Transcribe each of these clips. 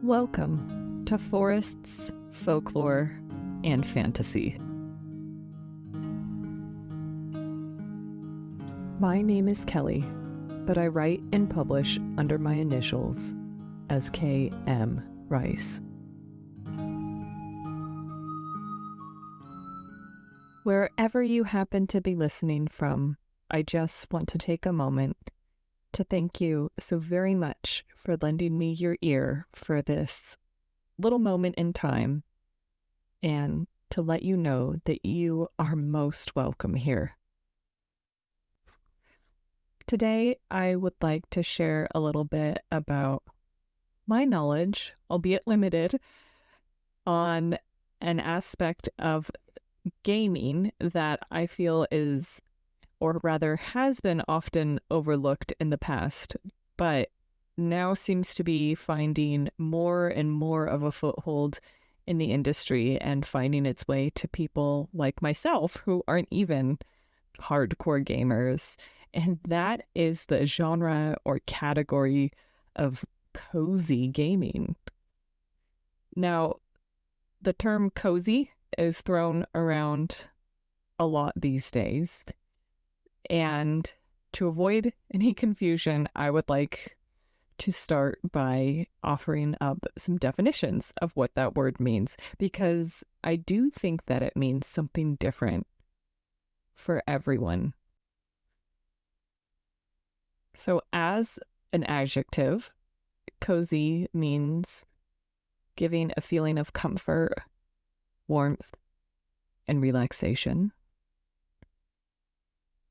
Welcome to Forests, Folklore, and Fantasy. My name is Kelly, but I write and publish under my initials as K.M. Rice. Wherever you happen to be listening from, I just want to take a moment to thank you so very much for lending me your ear for this little moment in time, and to let you know that you are most welcome here. Today, I would like to share a little bit about my knowledge, albeit limited, on an aspect of gaming that I feel is, or rather has been, often overlooked in the past, but now seems to be finding more and more of a foothold in the industry and finding its way to people like myself who aren't even hardcore gamers. And that is the genre or category of cozy gaming. Now, the term cozy is thrown around a lot these days. And to avoid any confusion, I would like to start by offering up some definitions of what that word means, because I do think that it means something different for everyone. So as an adjective, cozy means giving a feeling of comfort, warmth, and relaxation.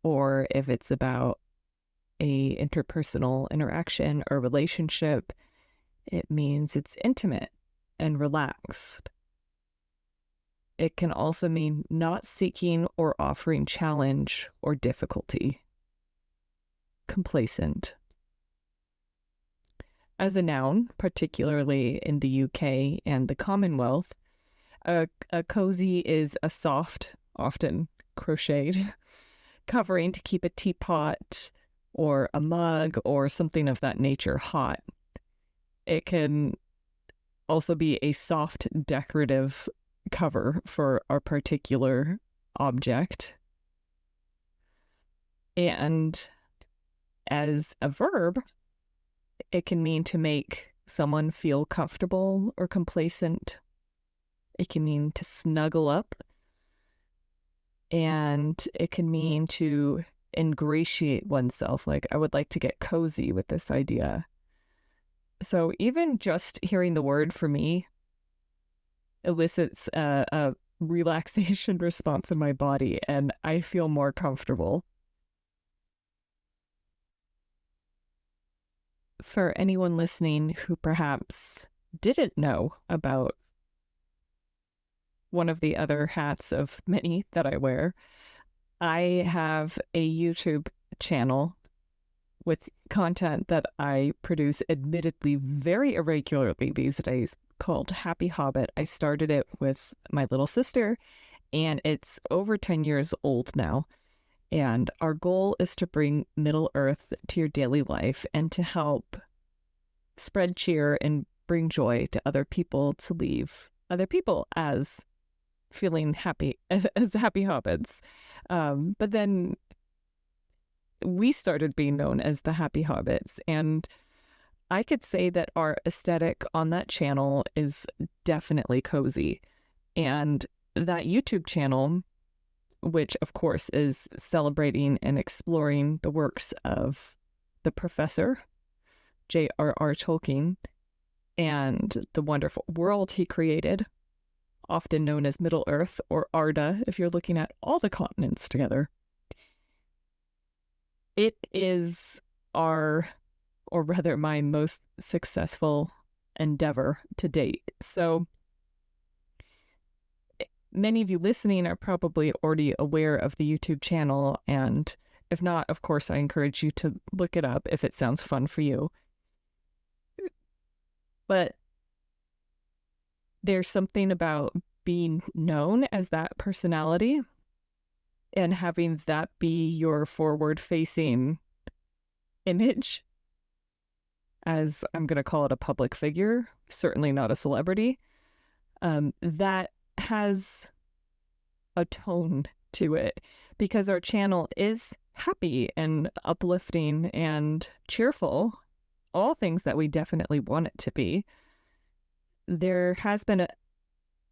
Or if it's about a interpersonal interaction or relationship, it means it's intimate and relaxed. It can also mean not seeking or offering challenge or difficulty. Complacent. As a noun, particularly in the UK and the Commonwealth, a cozy is a soft, often crocheted, covering to keep a teapot or a mug or something of that nature hot. It can also be a soft decorative cover for a particular object. And as a verb, it can mean to make someone feel comfortable or complacent. It can mean to snuggle up. And it can mean to ingratiate oneself, like I would like to get cozy with this idea. So even just hearing the word for me elicits a relaxation response in my body, and I feel more comfortable. For anyone listening who perhaps didn't know about one of the other hats of many that I wear, I have a YouTube channel with content that I produce admittedly very irregularly these days called Happy Hobbit. I started it with my little sister, and it's over 10 years old now. And our goal is to bring Middle Earth to your daily life and to help spread cheer and bring joy to other people, to leave other people as feeling happy, as happy hobbits. But then we started being known as the Happy Hobbits, and I could say that our aesthetic on that channel is definitely cozy. And that YouTube channel, which of course is celebrating and exploring the works of the Professor, J.R.R. Tolkien, and the wonderful world he created, often known as Middle Earth, or Arda, if you're looking at all the continents together. It is our, or rather my most successful endeavor to date. So many of you listening are probably already aware of the YouTube channel, and if not, of course, I encourage you to look it up if it sounds fun for you. But there's something about being known as that personality and having that be your forward-facing image as I'm going to call it a public figure, certainly not a celebrity, that has a tone to it because our channel is happy and uplifting and cheerful, all things that we definitely want it to be. There has been,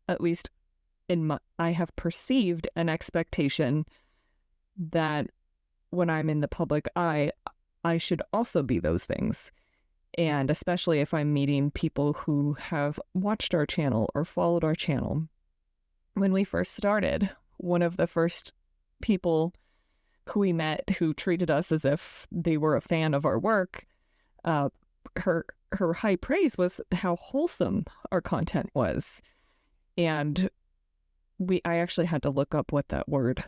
at least I have perceived an expectation that when I'm in the public eye, I should also be those things. And especially if I'm meeting people who have watched our channel or followed our channel. When we first started, one of the first people who we met who treated us as if they were a fan of our work, her high praise was how wholesome our content was. And I actually had to look up what that word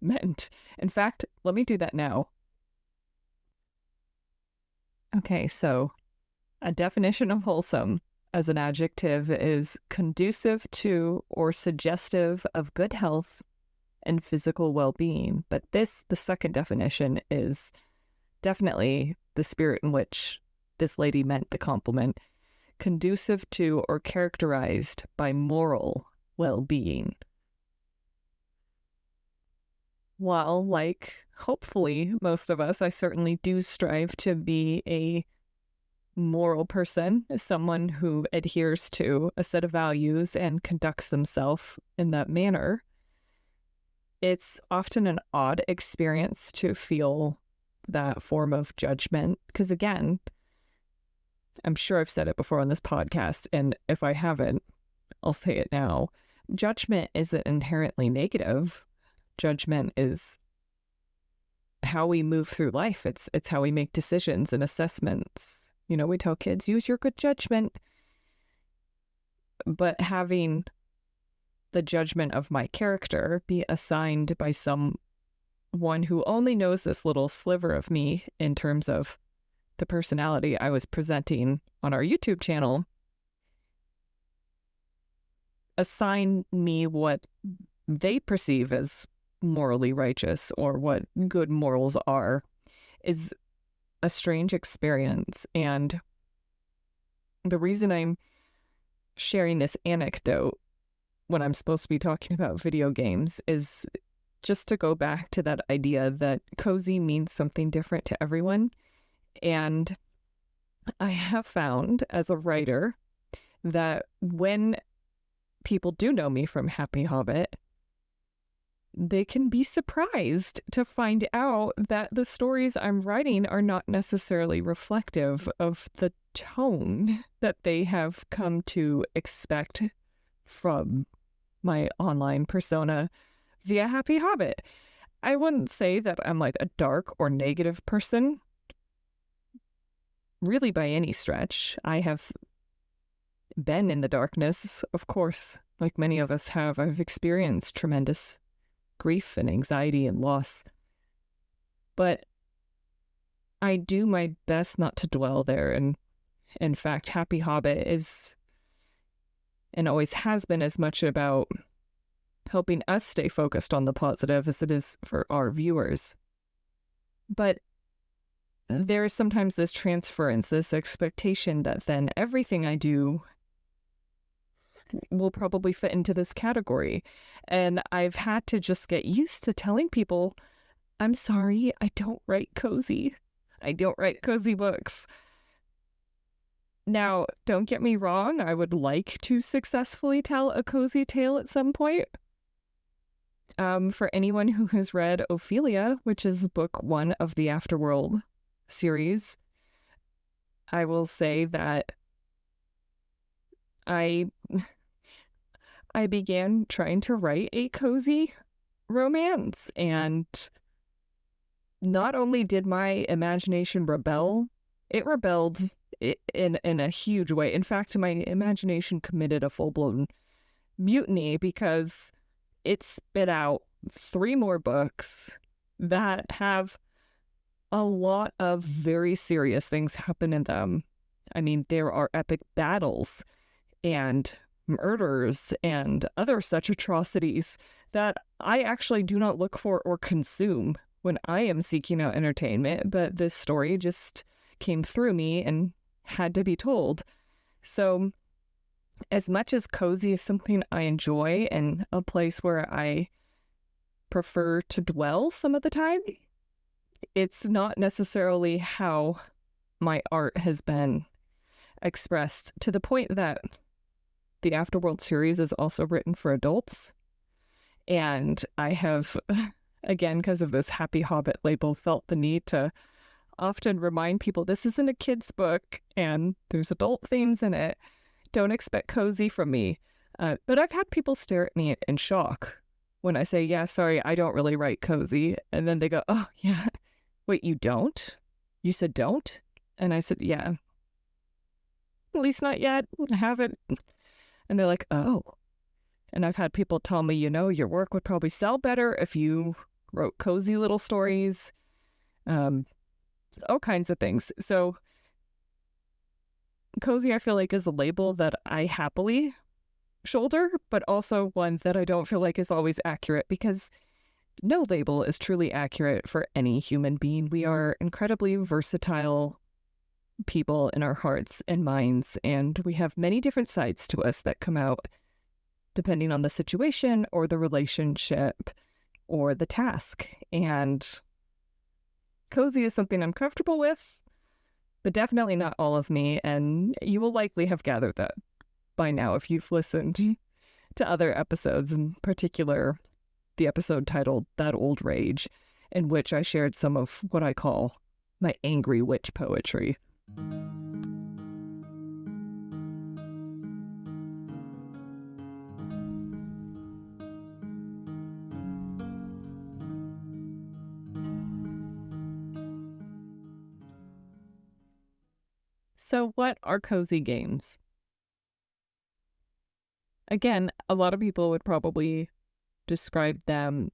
meant. In fact, let me do that now. Okay, so a definition of wholesome as an adjective is conducive to or suggestive of good health and physical well-being. But the second definition, is definitely the spirit in which this lady meant the compliment: conducive to or characterized by moral well-being. While, like, hopefully most of us, I certainly do strive to be a moral person, someone who adheres to a set of values and conducts themselves in that manner. It's often an odd experience to feel that form of judgment because, again, I'm sure I've said it before on this podcast, and if I haven't, I'll say it now. Judgment isn't inherently negative. Judgment is how we move through life. It's how we make decisions and assessments. You know, we tell kids, use your good judgment. But having the judgment of my character be assigned by someone who only knows this little sliver of me in terms of the personality I was presenting on our YouTube channel, assign me what they perceive as morally righteous or what good morals are, is a strange experience. And the reason I'm sharing this anecdote when I'm supposed to be talking about video games is just to go back to that idea that cozy means something different to everyone. And I have found as a writer that when people do know me from Happy Hobbit, they can be surprised to find out that the stories I'm writing are not necessarily reflective of the tone that they have come to expect from my online persona via Happy Hobbit. I wouldn't say that I'm like a dark or negative person, really, by any stretch. I have been in the darkness, of course, like many of us have. I've experienced tremendous grief and anxiety and loss. But I do my best not to dwell there. And in fact, Happy Hobbit is and always has been as much about helping us stay focused on the positive as it is for our viewers. But there is sometimes this transference, this expectation that then everything I do will probably fit into this category. And I've had to just get used to telling people, I'm sorry, I don't write cozy. I don't write cozy books. Now, don't get me wrong, I would like to successfully tell a cozy tale at some point. For anyone who has read Ophelia, which is book 1 of the Afterworld series, I will say that I began trying to write a cozy romance, and not only did my imagination rebel, it rebelled in a huge way. In fact, my imagination committed a full-blown mutiny because it spit out 3 more books that have a lot of very serious things happen in them. I mean, there are epic battles and murders and other such atrocities that I actually do not look for or consume when I am seeking out entertainment, but this story just came through me and had to be told. So, as much as cozy is something I enjoy and a place where I prefer to dwell some of the time, it's not necessarily how my art has been expressed, to the point that the Afterworld series is also written for adults. And I have, again, because of this Happy Hobbit label, felt the need to often remind people this isn't a kid's book and there's adult themes in it. Don't expect cozy from me. But I've had people stare at me in shock when I say, yeah, sorry, I don't really write cozy. And then they go, oh, yeah. Wait, you don't? You said don't? And I said, yeah. At least not yet. I haven't. And they're like, oh. And I've had people tell me, your work would probably sell better if you wrote cozy little stories, all kinds of things. So cozy, I feel like, is a label that I happily shoulder, but also one that I don't feel like is always accurate, because no label is truly accurate for any human being. We are incredibly versatile people in our hearts and minds, and we have many different sides to us that come out depending on the situation or the relationship or the task. And cozy is something I'm comfortable with, but definitely not all of me. And you will likely have gathered that by now if you've listened to other episodes, in particular the episode titled That Old Rage, in which I shared some of what I call my angry witch poetry. So, what are cozy games? Again, a lot of people would probably describe them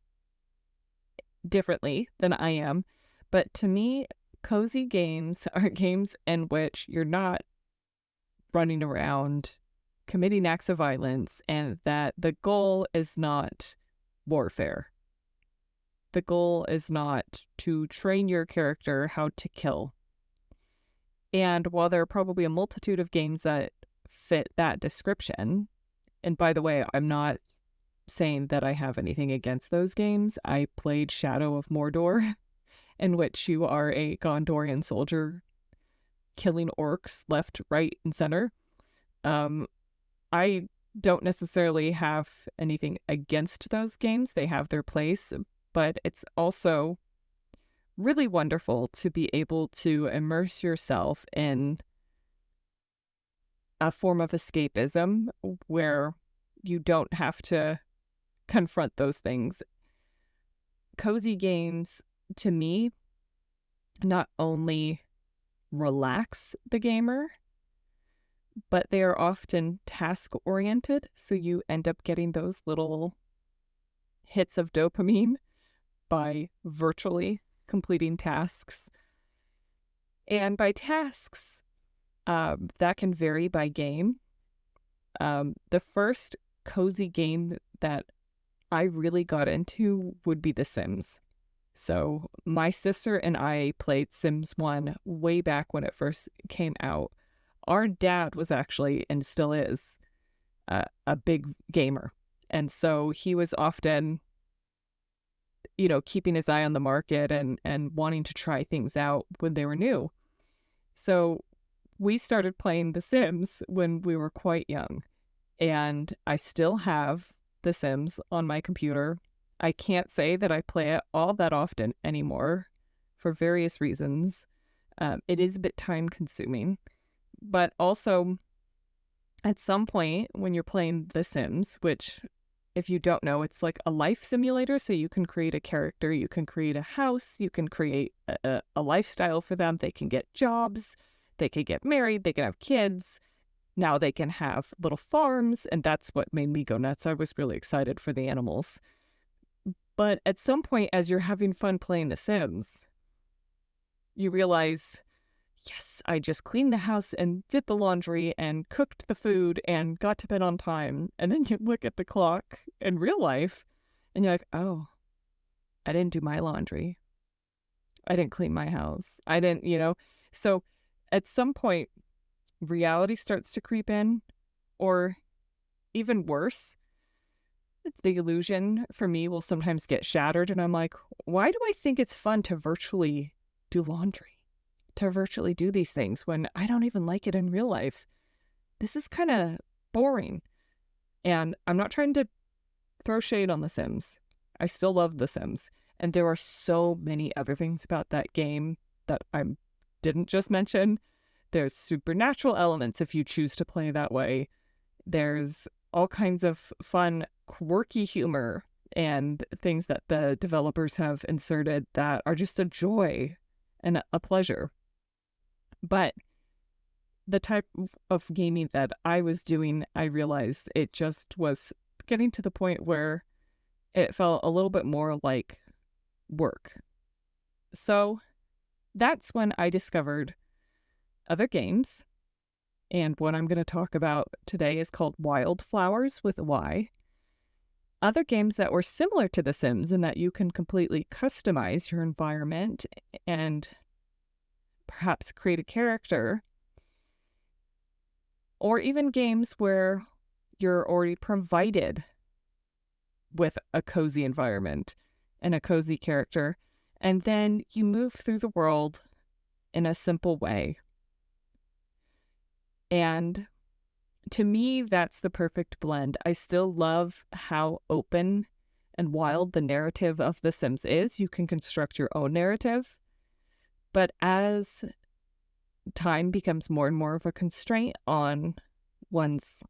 differently than I am, but to me, cozy games are games in which you're not running around committing acts of violence, and that the goal is not warfare. The goal is not to train your character how to kill. And while there are probably a multitude of games that fit that description, and by the way, I'm not saying that I have anything against those games. I played Shadow of Mordor, in which you are a Gondorian soldier killing orcs left, right, and center. I don't necessarily have anything against those games. They have their place, but it's also really wonderful to be able to immerse yourself in a form of escapism where you don't have to confront those things. Cozy games, to me, not only relax the gamer, but they are often task-oriented, so you end up getting those little hits of dopamine by virtually completing tasks. And by tasks, that can vary by game. The first cozy game that I really got into would be The Sims. So my sister and I played Sims 1 way back when it first came out. Our dad was actually, and still is, a big gamer. And so he was often, keeping his eye on the market and wanting to try things out when they were new. So we started playing The Sims when we were quite young. And I still have The Sims on my computer. I can't say that I play it all that often anymore for various reasons. It is a bit time consuming, but also at some point when you're playing The Sims, which if you don't know, it's like a life simulator. So you can create a character, you can create a house, you can create a lifestyle for them. They can get jobs, they can get married, they can have kids. Now they can have little farms, and that's what made me go nuts. I was really excited for the animals. But at some point, as you're having fun playing The Sims, you realize, yes, I just cleaned the house and did the laundry and cooked the food and got to bed on time. And then you look at the clock in real life and you're like, oh, I didn't do my laundry. I didn't clean my house. I didn't. So at some point, reality starts to creep in, or even worse, the illusion for me will sometimes get shattered. And I'm like, why do I think it's fun to virtually do laundry, to virtually do these things when I don't even like it in real life? This is kind of boring. And I'm not trying to throw shade on The Sims. I still love The Sims. And there are so many other things about that game that I didn't just mention. There's supernatural elements if you choose to play that way. There's all kinds of fun, quirky humor and things that the developers have inserted that are just a joy and a pleasure. But the type of gaming that I was doing, I realized it just was getting to the point where it felt a little bit more like work. So that's when I discovered other games. And what I'm going to talk about today is called Wildflowers with a Y. Other games that were similar to The Sims in that you can completely customize your environment and perhaps create a character. Or even games where you're already provided with a cozy environment and a cozy character, and then you move through the world in a simple way. And to me, that's the perfect blend. I still love how open and wild the narrative of The Sims is. You can construct your own narrative. But as time becomes more and more of a constraint on one's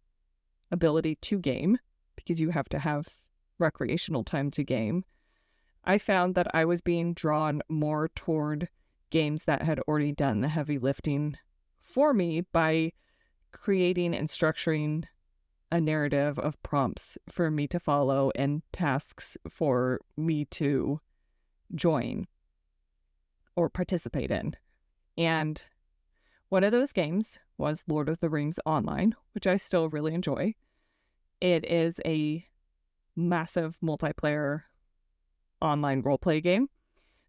ability to game, because you have to have recreational time to game, I found that I was being drawn more toward games that had already done the heavy lifting for me by creating and structuring a narrative of prompts for me to follow and tasks for me to join or participate in. And one of those games was Lord of the Rings Online, which I still really enjoy. It is a massive multiplayer online roleplay game.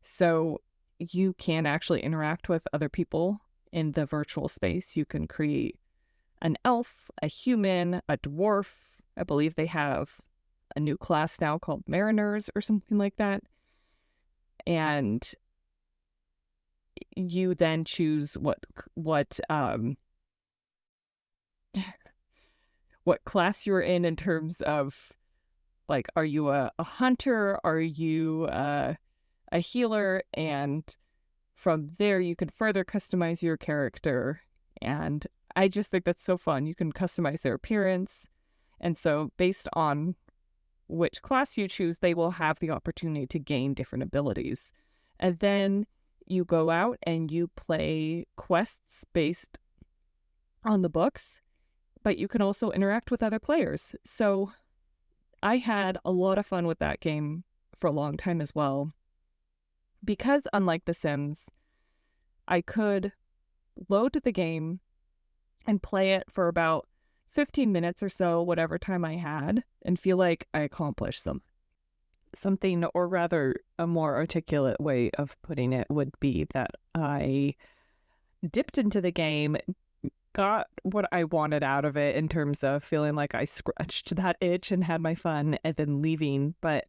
So you can actually interact with other people in the virtual space. You can create an elf, a human, a dwarf. I believe they have a new class now called Mariners or something like that. And you then choose what class you're in terms of, like, are you a hunter? Are you a healer? And from there, you can further customize your character. And I just think that's so fun. You can customize their appearance. And so based on which class you choose, they will have the opportunity to gain different abilities. And then you go out and you play quests based on the books, but you can also interact with other players. So I had a lot of fun with that game for a long time as well. Because unlike The Sims, I could load the game and play it for about 15 minutes or so, whatever time I had, and feel like I accomplished something, or rather, a more articulate way of putting it would be that I dipped into the game, got what I wanted out of it in terms of feeling like I scratched that itch and had my fun, and then leaving. But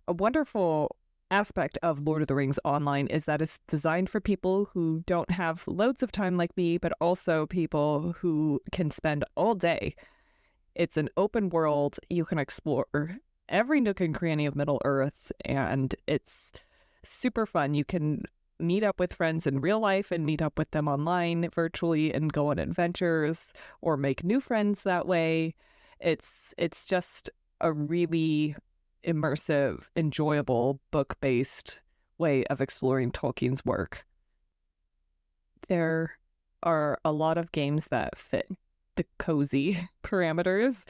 a wonderful aspect of Lord of the Rings Online is that it's designed for people who don't have loads of time like me, but also people who can spend all day. It's an open world. You can explore every nook and cranny of Middle Earth, and it's super fun. You can meet up with friends in real life and meet up with them online virtually and go on adventures or make new friends that way. It's just a really immersive, enjoyable, book-based way of exploring Tolkien's work. There are a lot of games that fit the cozy parameters.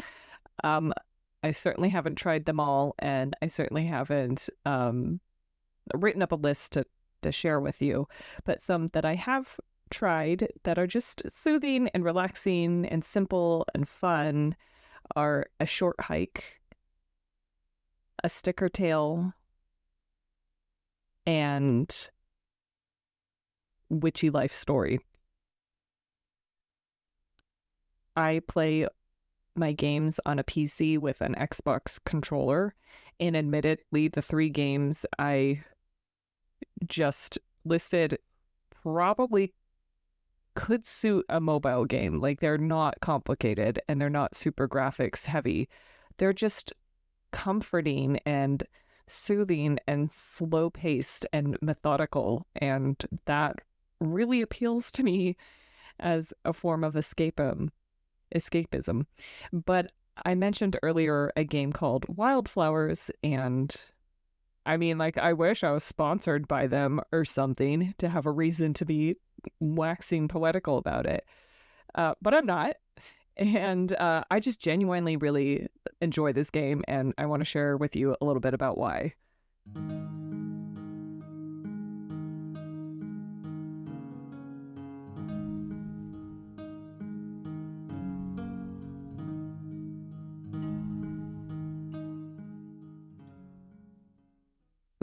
I certainly haven't tried them all, and I certainly haven't written up a list to share with you, but some that I have tried that are just soothing and relaxing and simple and fun are A Short Hike, A Sticker Tale, and Witchy Life Story. I play my games on a PC with an Xbox controller. And admittedly, the 3 games I just listed probably could suit a mobile game. Like, they're not complicated and they're not super graphics heavy. They're just comforting and soothing and slow paced and methodical. And that really appeals to me as a form of escapism. But I mentioned earlier a game called Wildflowers, and I mean, like, I wish I was sponsored by them or something to have a reason to be waxing poetical about it. But I'm not. And I just genuinely really enjoy this game, and I want to share with you a little bit about why.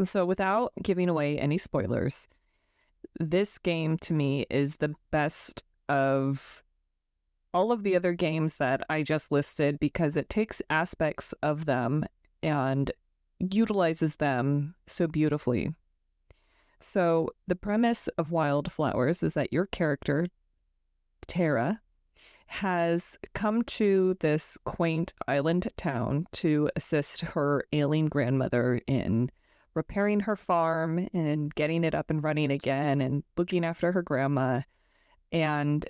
So, without giving away any spoilers, this game to me is the best of all of the other games that I just listed because it takes aspects of them and utilizes them so beautifully. So, the premise of Wildflowers is that your character, Tara, has come to this quaint island town to assist her ailing grandmother in repairing her farm and getting it up and running again and looking after her grandma. And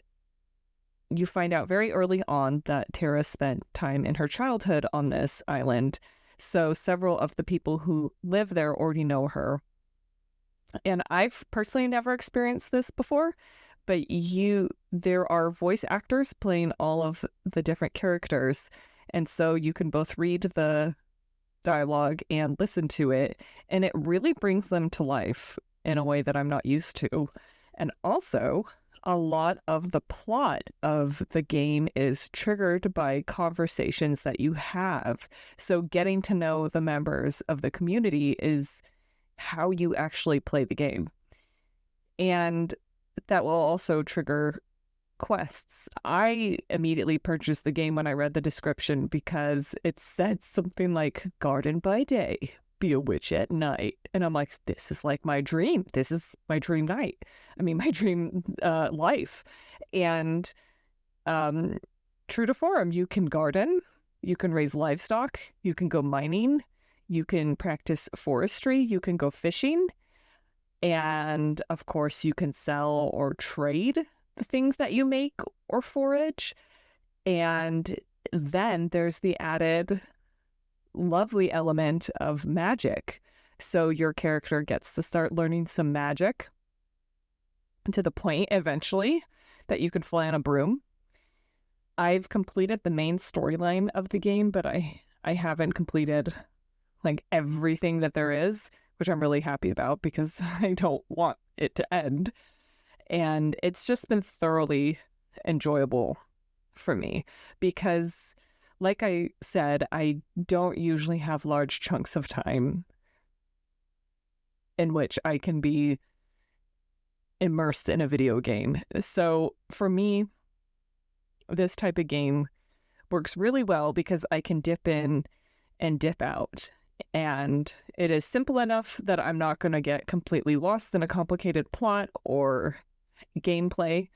you find out very early on that Tara spent time in her childhood on this island. So several of the people who live there already know her. And I've personally never experienced this before, but there are voice actors playing all of the different characters. And so you can both read the dialogue and listen to it, and it really brings them to life in a way that I'm not used to. And also, a lot of the plot of the game is triggered by conversations that you have. So getting to know the members of the community is how you actually play the game. And that will also trigger quests. I immediately purchased the game when I read the description because it said something like garden by day, be a witch at night. And I'm like, this is like my dream. This is my dream night. I mean, my dream life. And true to form, you can garden, you can raise livestock, you can go mining, you can practice forestry, you can go fishing. And of course, you can sell or trade the things that you make or forage. And then there's the added lovely element of magic. So your character gets to start learning some magic to the point eventually that you can fly on a broom. I've completed the main storyline of the game, but I haven't completed like everything that there is, which I'm really happy about because I don't want it to end. And it's just been thoroughly enjoyable for me because, like I said, I don't usually have large chunks of time in which I can be immersed in a video game. So for me, this type of game works really well because I can dip in and dip out. And it is simple enough that I'm not going to get completely lost in a complicated plot or gameplay,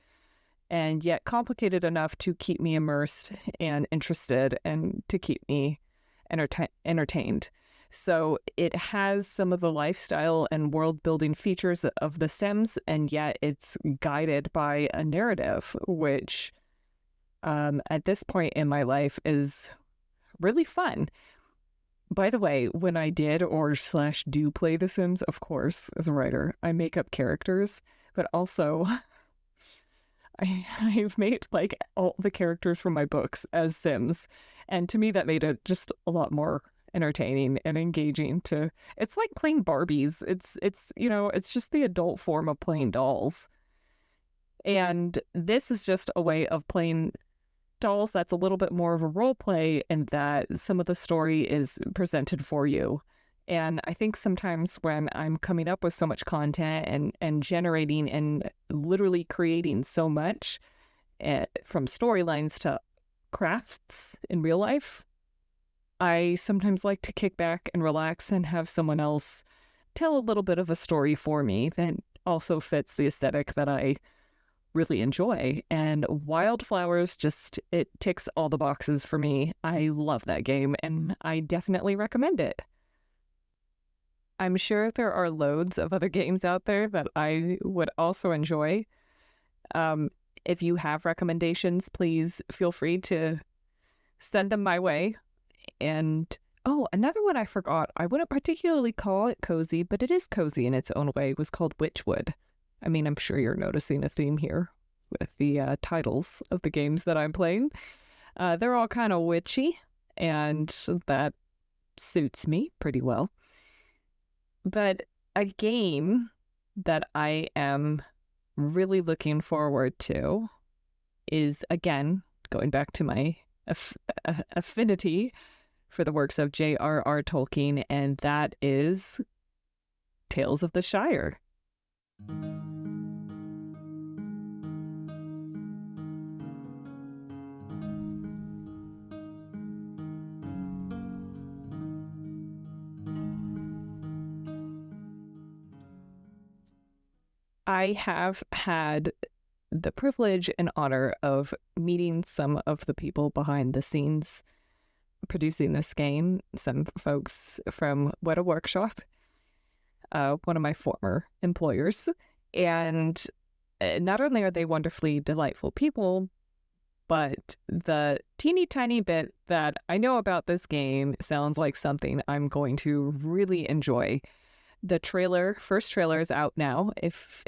and yet complicated enough to keep me immersed and interested and to keep me entertained. So it has some of the lifestyle and world building features of The Sims, and yet it's guided by a narrative, which at this point in my life is really fun. By the way, when I did or / do play The Sims, of course, as a writer, I make up characters, but also I've made like all the characters from my books as Sims. And to me, that made it just a lot more entertaining and engaging it's like playing Barbies. It's just the adult form of playing dolls. And this is just a way of playing dolls that's a little bit more of a role play and that some of the story is presented for you. And I think sometimes when I'm coming up with so much content and generating and literally creating so much from storylines to crafts in real life, I sometimes like to kick back and relax and have someone else tell a little bit of a story for me that also fits the aesthetic that I really enjoy. And Wildflowers it ticks all the boxes for me. I love that game and I definitely recommend it. I'm sure there are loads of other games out there that I would also enjoy. Um, if you have recommendations, please feel free to send them my way. And oh, another one I forgot. I wouldn't particularly call it cozy, but it is cozy in its own way. Was called Witchwood. I mean, I'm sure you're noticing a theme here with the titles of the games that I'm playing. They're all kind of witchy, and that suits me pretty well. But a game that I am really looking forward to is, again, going back to my affinity for the works of J.R.R. Tolkien, and that is Tales of the Shire. I have had the privilege and honor of meeting some of the people behind the scenes producing this game, some folks from Weta Workshop, one of my former employers. And not only are they wonderfully delightful people, but the teeny tiny bit that I know about this game sounds like something I'm going to really enjoy. The first trailer is out now. If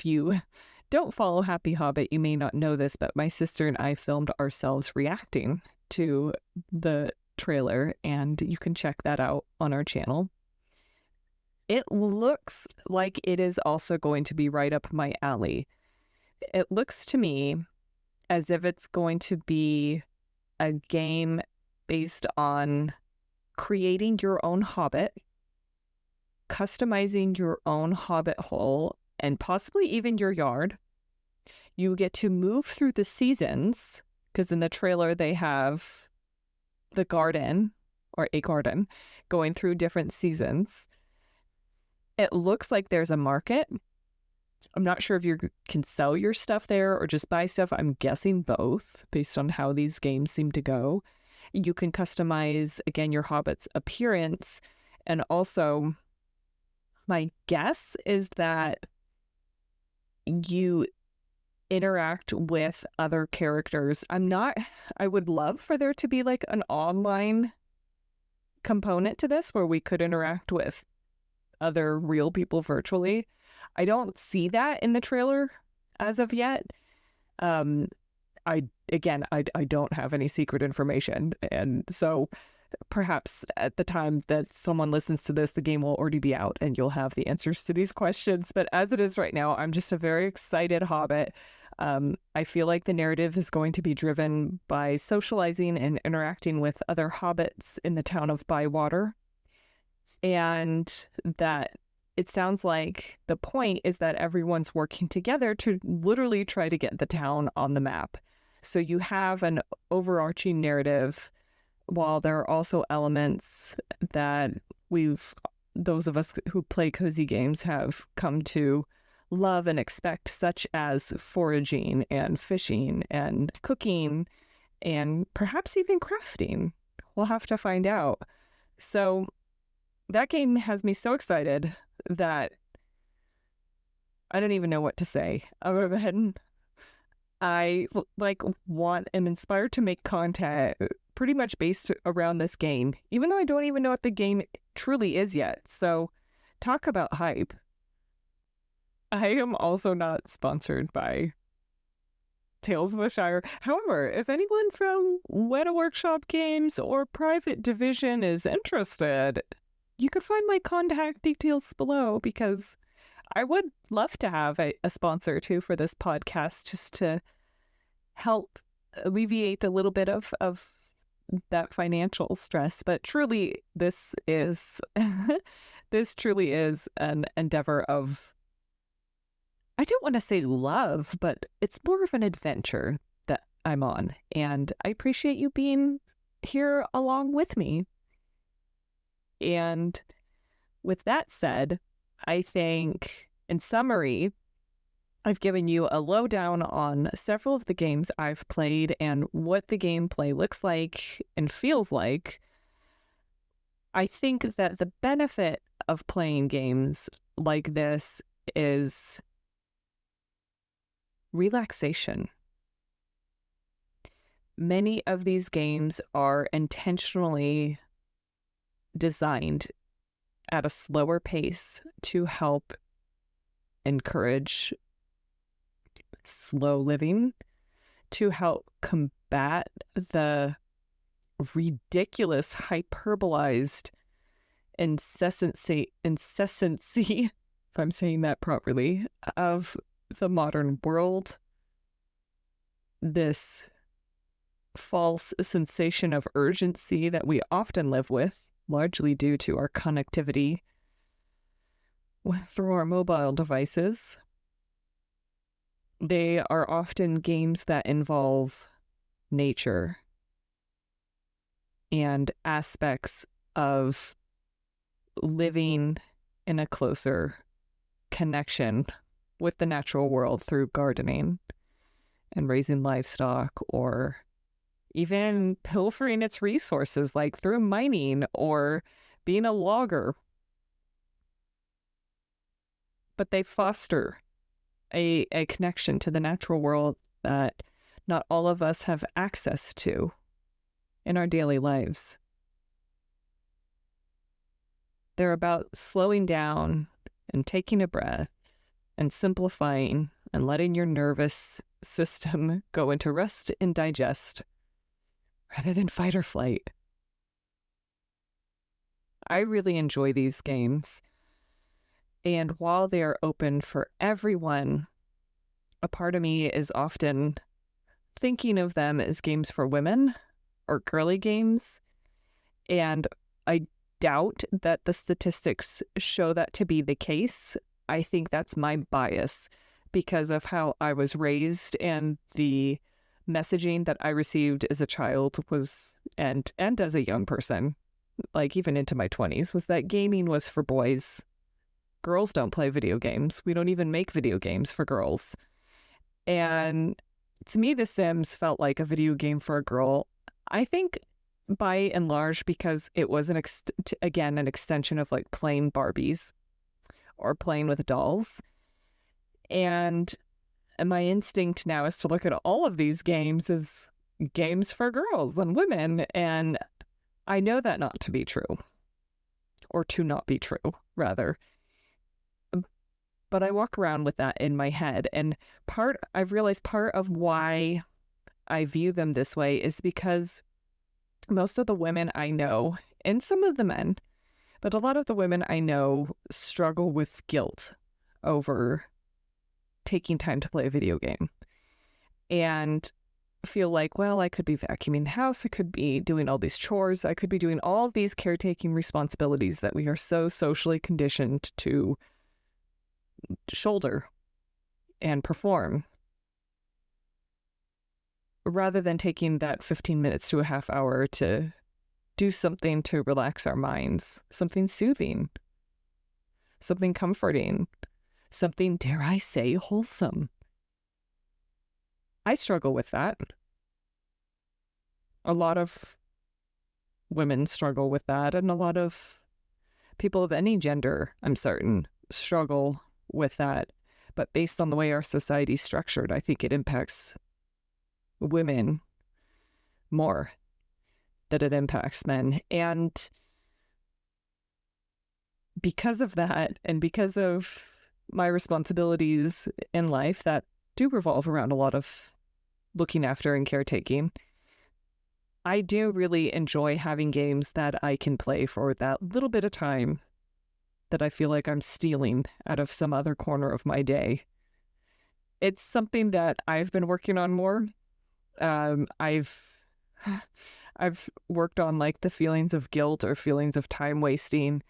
you don't follow Happy Hobbit, you may not know this, but my sister and I filmed ourselves reacting to the trailer, and you can check that out on our channel. It looks like it is also going to be right up my alley. It looks to me as if it's going to be a game based on creating your own hobbit, customizing your own hobbit hole, and possibly even your yard. You get to move through the seasons, because in the trailer they have the garden, or a garden, going through different seasons. It looks like there's a market. I'm not sure if you can sell your stuff there or just buy stuff. I'm guessing both, based on how these games seem to go. You can customize, again, your hobbit's appearance. And also, my guess is that you interact with other characters. I would love for there to be like an online component to this where we could interact with other real people virtually. I don't see that in the trailer as of yet. I don't have any secret information, and so perhaps at the time that someone listens to this, the game will already be out and you'll have the answers to these questions. But as it is right now, I'm just a very excited hobbit. I feel like the narrative is going to be driven by socializing and interacting with other hobbits in the town of Bywater. And that it sounds like the point is that everyone's working together to literally try to get the town on the map. So you have an overarching narrative, while there are also elements that those of us who play cozy games have come to love and expect, such as foraging and fishing and cooking and perhaps even crafting. We'll have to find out. So that game has me so excited that I don't even know what to say other than I am inspired to make content pretty much based around this game, even though I don't even know what the game truly is yet. So talk about hype. I am also not sponsored by Tales of the Shire. However, if anyone from Weta Workshop Games or Private Division is interested, you could find my contact details below, because I would love to have a sponsor too for this podcast, just to help alleviate a little bit of that financial stress. But truly, this is this truly is an endeavor of, I don't want to say love, but it's more of an adventure that I'm on. And I appreciate you being here along with me. And with that said, I think in summary, I've given you a lowdown on several of the games I've played and what the gameplay looks like and feels like. I think that the benefit of playing games like this is relaxation. Many of these games are intentionally designed at a slower pace to help encourage slow living, to help combat the ridiculous hyperbolized incessancy, if I'm saying that properly, of the modern world. This false sensation of urgency that we often live with, largely due to our connectivity through our mobile devices. They are often games that involve nature and aspects of living in a closer connection with the natural world through gardening and raising livestock, or even pilfering its resources, like through mining or being a logger. But they foster a connection to the natural world that not all of us have access to in our daily lives. They're about slowing down and taking a breath and simplifying and letting your nervous system go into rest and digest rather than fight or flight. I really enjoy these games. And while they are open for everyone, a part of me is often thinking of them as games for women or girly games. And I doubt that the statistics show that to be the case. I think that's my bias because of how I was raised and the messaging that I received as a child was, and as a young person, like even into my 20s, was that gaming was for boys. Girls don't play video games. We don't even make video games for girls. And to me, The Sims felt like a video game for a girl. I think by and large because it was an extension of like playing Barbies or playing with dolls. And my instinct now is to look at all of these games as games for girls and women. And I know that not to be true, or to not be true, rather. But I walk around with that in my head. And I've realized part of why I view them this way is because most of the women I know, and some of the men, but a lot of the women I know struggle with guilt over taking time to play a video game and feel like, well, I could be vacuuming the house, I could be doing all these chores, I could be doing all of these caretaking responsibilities that we are so socially conditioned to shoulder and perform, rather than taking that 15 minutes to a half hour to do something to relax our minds, something soothing, something comforting, something, dare I say, wholesome. I struggle with that. A lot of women struggle with that, and a lot of people of any gender, I'm certain, struggle with that. But based on the way our society is structured, I think it impacts women more than it impacts men. And because of that, and because of my responsibilities in life that do revolve around a lot of looking after and caretaking, I do really enjoy having games that I can play for that little bit of time that I feel like I'm stealing out of some other corner of my day. It's something that I've been working on more. I've worked on like the feelings of guilt or feelings of time wasting,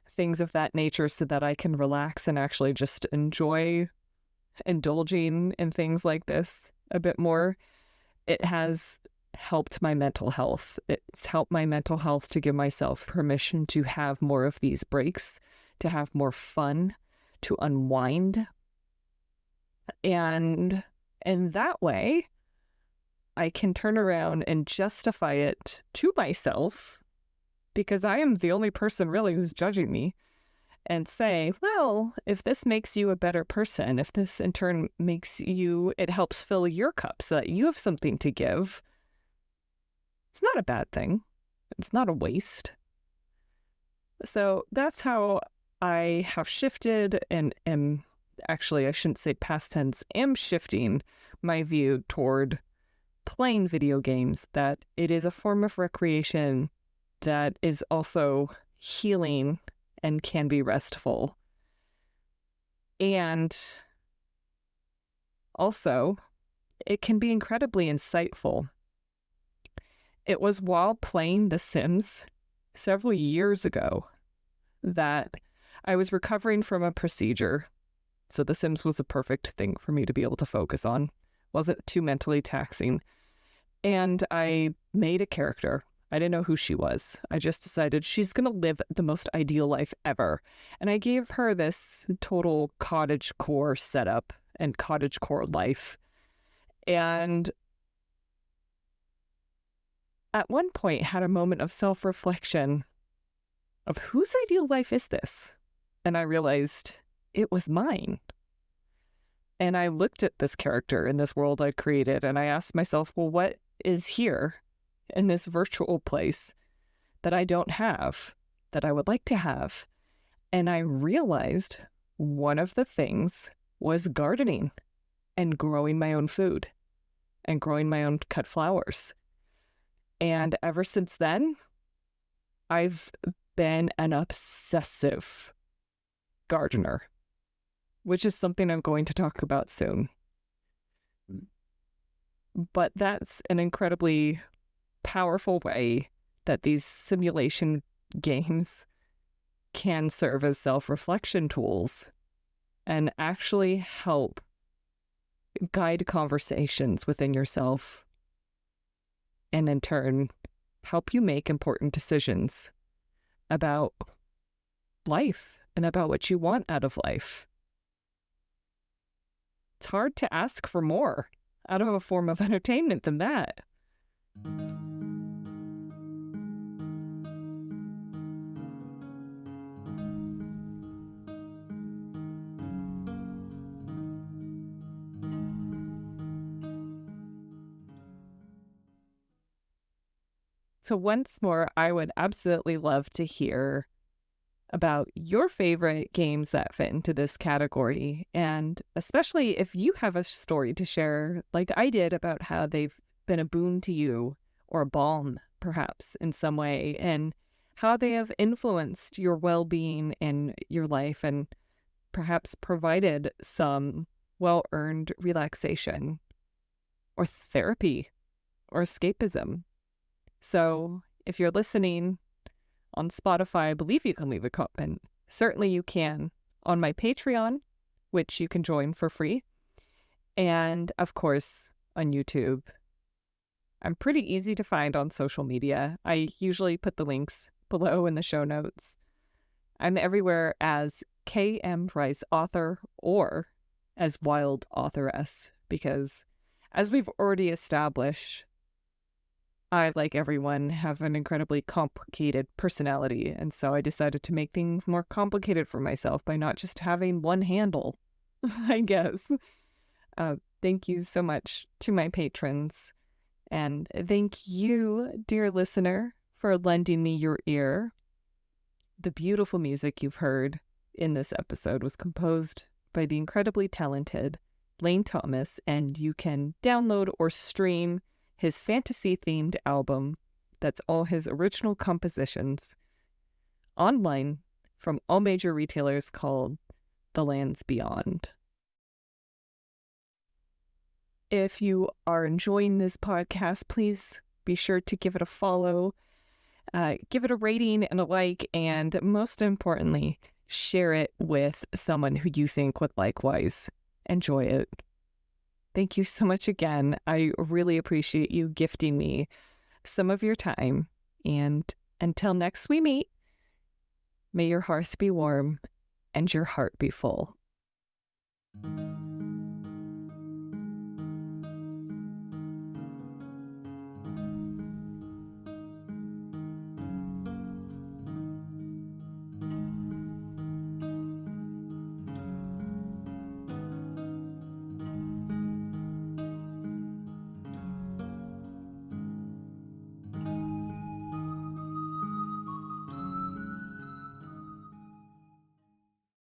things of that nature, so that I can relax and actually just enjoy indulging in things like this a bit more. it has helped my mental health. It's helped my mental health to give myself permission to have more of these breaks, to have more fun, to unwind. And in that way, I can turn around and justify it to myself, because I am the only person really who's judging me, and say, well, if this makes you a better person, if this in turn it helps fill your cup so that you have something to give, it's not a bad thing. It's not a waste. So that's how I have shifted and actually, I shouldn't say past tense, am shifting my view toward playing video games, that it is a form of recreation that is also healing and can be restful. And also, it can be incredibly insightful. It was while playing The Sims several years ago that I was recovering from a procedure. So The Sims was a perfect thing for me to be able to focus on. Wasn't too mentally taxing. And I made a character. I didn't know who she was. I just decided she's going to live the most ideal life ever. And I gave her this total cottagecore setup and cottagecore life. And at one point had a moment of self-reflection of whose ideal life is this? And I realized it was mine. And I looked at this character in this world I created, and I asked myself, well, what is here in this virtual place that I don't have, that I would like to have? And I realized one of the things was gardening and growing my own food and growing my own cut flowers. And ever since then, I've been an obsessive gardener, which is something I'm going to talk about soon. But that's an incredibly powerful way that these simulation games can serve as self-reflection tools and actually help guide conversations within yourself, and in turn, help you make important decisions about life and about what you want out of life. It's hard to ask for more out of a form of entertainment than that. So once more, I would absolutely love to hear about your favorite games that fit into this category, and especially if you have a story to share, like I did, about how they've been a boon to you, or a balm, perhaps, in some way, and how they have influenced your well-being and your life, and perhaps provided some well-earned relaxation, or therapy, or escapism. So if you're listening on Spotify, I believe you can leave a comment. Certainly you can on my Patreon, which you can join for free. And of course, on YouTube. I'm pretty easy to find on social media. I usually put the links below in the show notes. I'm everywhere as KM Rice Author or as Wild Authoress, because as we've already established, I, like everyone, have an incredibly complicated personality, and so I decided to make things more complicated for myself by not just having one handle, I guess. Thank you so much to my patrons, and thank you, dear listener, for lending me your ear. The beautiful music you've heard in this episode was composed by the incredibly talented Lane Thomas, and you can download or stream his fantasy-themed album, that's all his original compositions, online from all major retailers, called The Lands Beyond. If you are enjoying this podcast, please be sure to give it a follow, give it a rating and a like, and most importantly, share it with someone who you think would likewise enjoy it. Thank you so much again. I really appreciate you gifting me some of your time. And until next we meet, may your hearth be warm and your heart be full.